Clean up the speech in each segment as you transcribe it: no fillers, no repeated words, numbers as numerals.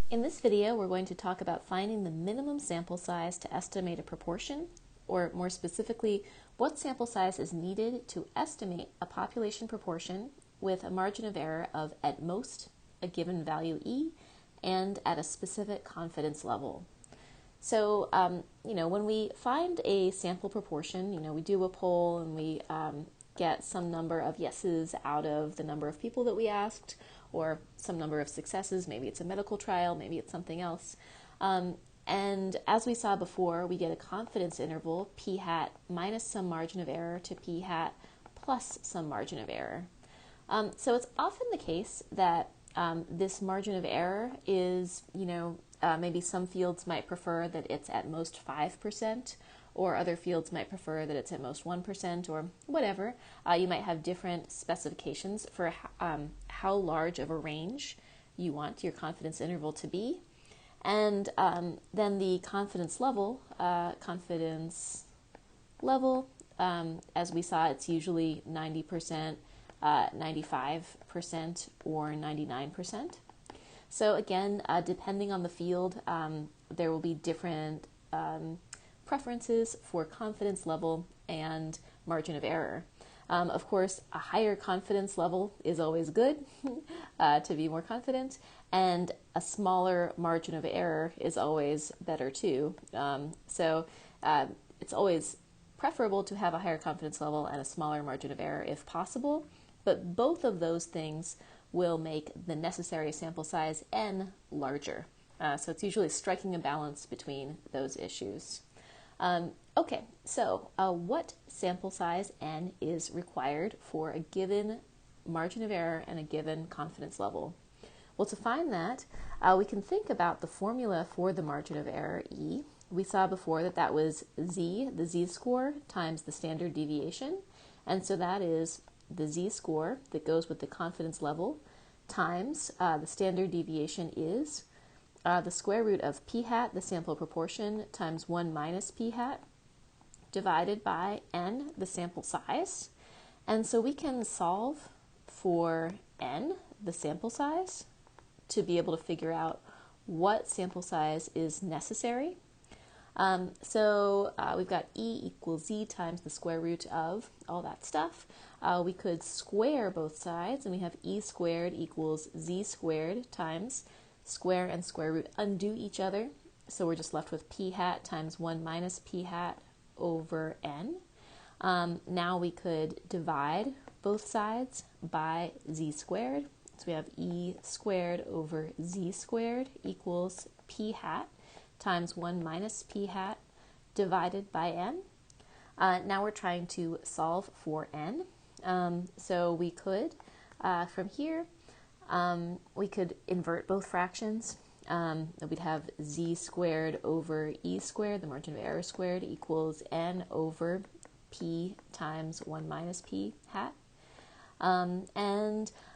In this video, we're going to talk about finding the minimum sample size to estimate a proportion, or more specifically, what sample size is needed to estimate a population proportion with a margin of error of at most a given value E and at a specific confidence level. So, when we find a sample proportion, we do a poll and we get some number of yeses out of the number of people that we asked, or some number of successes. Maybe it's a medical trial, maybe it's something else. And as we saw before, we get a confidence interval, p hat minus some margin of error to p hat plus some margin of error. So it's often the case that this margin of error is, maybe some fields might prefer that it's at most 5%, or other fields might prefer that it's at most 1%, or whatever. You might have different specifications for how large of a range you want your confidence interval to be. And then the confidence level, as we saw, it's usually 90%, 95%, or 99%. So again, depending on the field, there will be different preferences for confidence level and margin of error. Of course, a higher confidence level is always good to be more confident, and a smaller margin of error is always better too. So it's always preferable to have a higher confidence level and a smaller margin of error if possible, but both of those things will make the necessary sample size n larger. So it's usually striking a balance between those issues. Okay, so what sample size n is required for a given margin of error and a given confidence level? Well, to find that, we can think about the formula for the margin of error E. We saw before that that was z, the z-score, times the standard deviation. And so that is the z-score that goes with the confidence level times the standard deviation is the square root of p hat, the sample proportion, times 1 minus p hat, divided by n, the sample size. And so we can solve for n, the sample size, to be able to figure out what sample size is necessary. So we've got E equals Z times the square root of all that stuff. We could square both sides, and we have E squared equals Z squared times square and square root undo each other. So we're just left with p hat times 1 minus p hat over n. Now we could divide both sides by z squared. So we have E squared over Z squared equals p hat times 1 minus p hat divided by n. Now we're trying to solve for n. So we could, from here, we could invert both fractions. We'd have z squared over e squared, the margin of error squared, equals n over p times 1 minus p hat.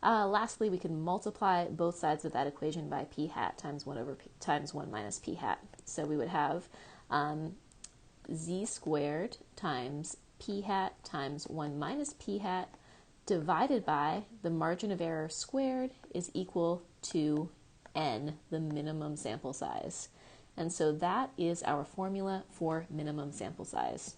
Lastly, we can multiply both sides of that equation by p hat times 1 over p times 1 minus p hat. So we would have z squared times p hat times 1 minus p hat divided by the margin of error squared is equal to n, the minimum sample size. And so that is our formula for minimum sample size.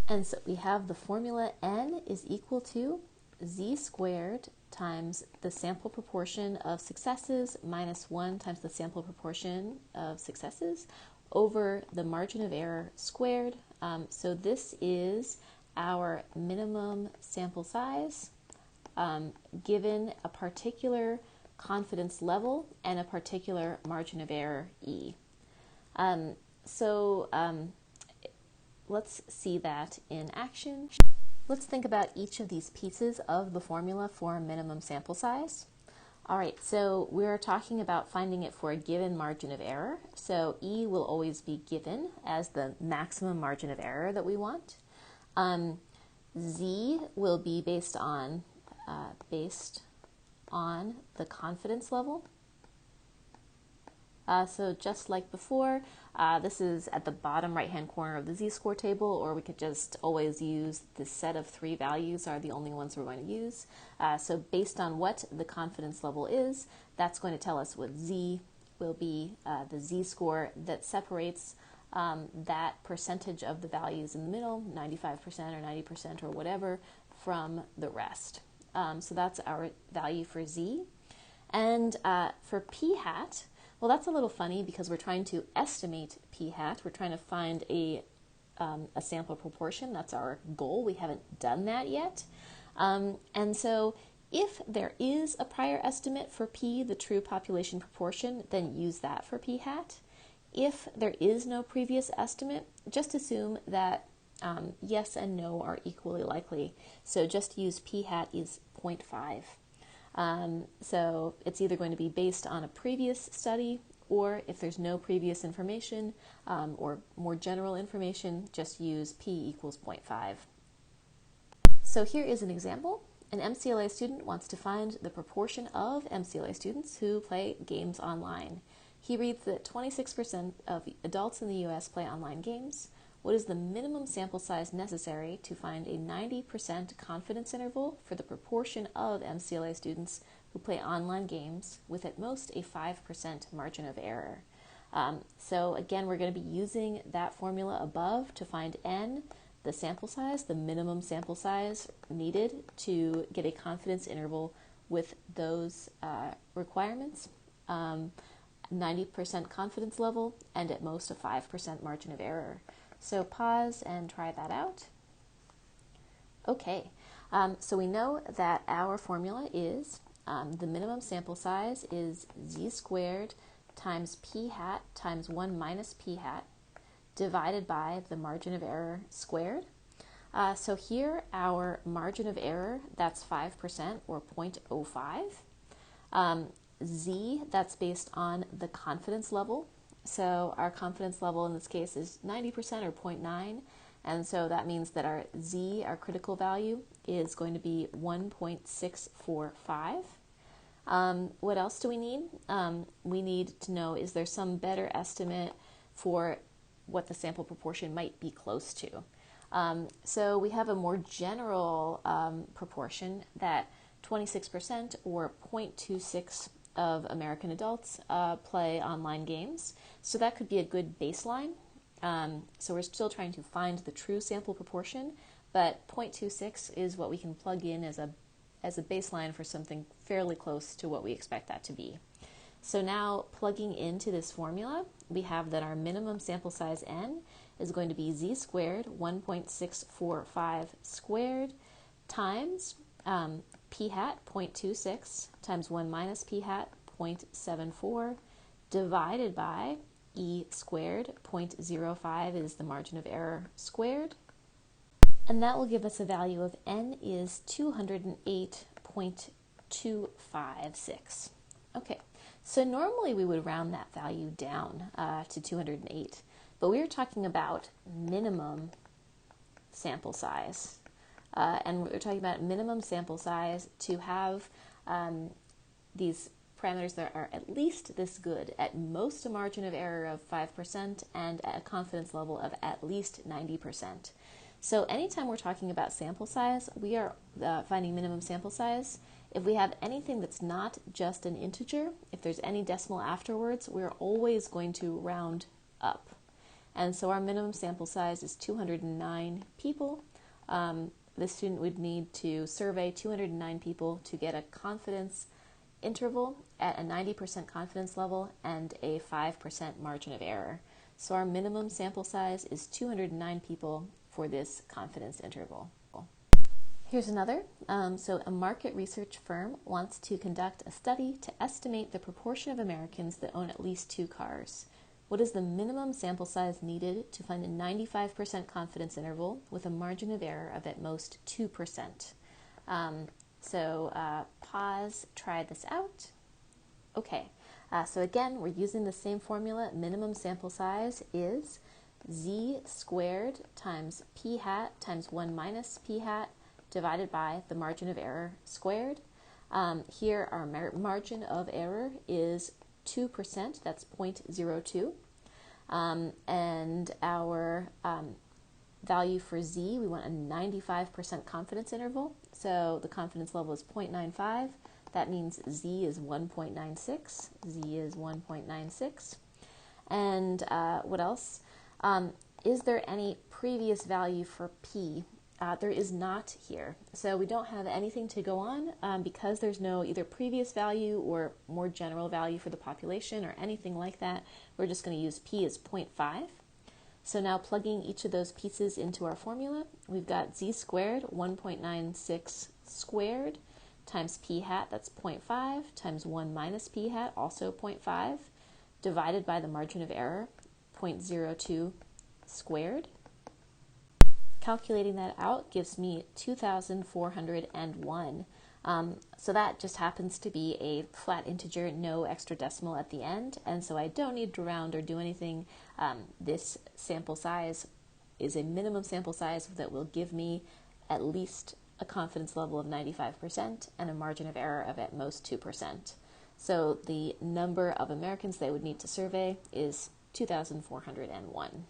And so we have the formula n is equal to z squared times the sample proportion of successes minus 1 times the sample proportion of successes over the margin of error squared. So this is our minimum sample size given a particular confidence level and a particular margin of error E. Let's see that in action. Let's think about each of these pieces of the formula for minimum sample size. All right, so we're talking about finding it for a given margin of error. So E will always be given as the maximum margin of error that we want. Z will be based on the confidence level. So just like before, this is at the bottom right-hand corner of the z-score table, or we could just always use the set of 3 values are the only ones we're going to use. So based on what the confidence level is, that's going to tell us what z will be the z-score that separates that percentage of the values in the middle, 95% or 90% or whatever, from the rest. So that's our value for z. And for p hat, well, that's a little funny because we're trying to estimate p hat. We're trying to find a sample proportion. That's our goal. We haven't done that yet. And so if there is a prior estimate for p, the true population proportion, then use that for p hat. If there is no previous estimate, just assume that yes and no are equally likely. So just use p hat is 0.5. So it's either going to be based on a previous study, or if there's no previous information or more general information, just use p equals 0.5. So here is an example. An MCLA student wants to find the proportion of MCLA students who play games online. He reads that 26% of adults in the U.S. play online games. What is the minimum sample size necessary to find a 90% confidence interval for the proportion of MCLA students who play online games with at most a 5% margin of error? So again, we're going to be using that formula above to find n, the sample size, the minimum sample size needed to get a confidence interval with those requirements, 90% confidence level, and at most a 5% margin of error. So pause and try that out. Okay, so we know that our formula is the minimum sample size is z squared times p hat times 1 minus p hat divided by the margin of error squared. So here our margin of error, that's 5% or 0.05. Z, that's based on the confidence level. So our confidence level in this case is 90% or 0.9. And so that means that our Z, our critical value, is going to be 1.645. What else do we need? We need to know, is there some better estimate for what the sample proportion might be close to? So we have a more general proportion that 26% or 0.26 of American adults play online games. So that could be a good baseline. So we're still trying to find the true sample proportion, but 0.26 is what we can plug in as a baseline for something fairly close to what we expect that to be. So now plugging into this formula, we have that our minimum sample size n is going to be z squared 1.645 squared times p hat 0.26 times 1 minus p hat 0.74 divided by e squared 0.05 is the margin of error squared, and that will give us a value of n is 208.256. Okay, so normally we would round that value down to 208, but we are talking about minimum sample size. And we're talking about minimum sample size to have these parameters that are at least this good, at most a margin of error of 5% and a confidence level of at least 90%. So anytime we're talking about sample size, we are finding minimum sample size. If we have anything that's not just an integer, if there's any decimal afterwards, we're always going to round up. And so our minimum sample size is 209 people. The student would need to survey 209 people to get a confidence interval at a 90% confidence level and a 5% margin of error. So our minimum sample size is 209 people for this confidence interval. Here's another. So a market research firm wants to conduct a study to estimate the proportion of Americans that own at least 2 cars. What is the minimum sample size needed to find a 95% confidence interval with a margin of error of at most 2%? Pause, try this out. Okay, so again, we're using the same formula. Minimum sample size is z squared times p hat times 1 minus p hat divided by the margin of error squared. Here our margin of error is 2%, that's 0.02. And our value for z, we want a 95% confidence interval. So the confidence level is 0.95. That means Z is 1.96. Z is 1.96. And what else? Is there any previous value for P? There is not here. So we don't have anything to go on because there's no either previous value or more general value for the population or anything like that. We're just going to use P as 0.5. So now plugging each of those pieces into our formula, we've got Z squared, 1.96 squared, times P hat, that's 0.5, times 1 minus P hat, also 0.5, divided by the margin of error, 0.02 squared. Calculating that out gives me 2,401. So that just happens to be a flat integer, no extra decimal at the end, and so I don't need to round or do anything. This sample size is a minimum sample size that will give me at least a confidence level of 95% and a margin of error of at most 2%. So the number of Americans they would need to survey is 2,401.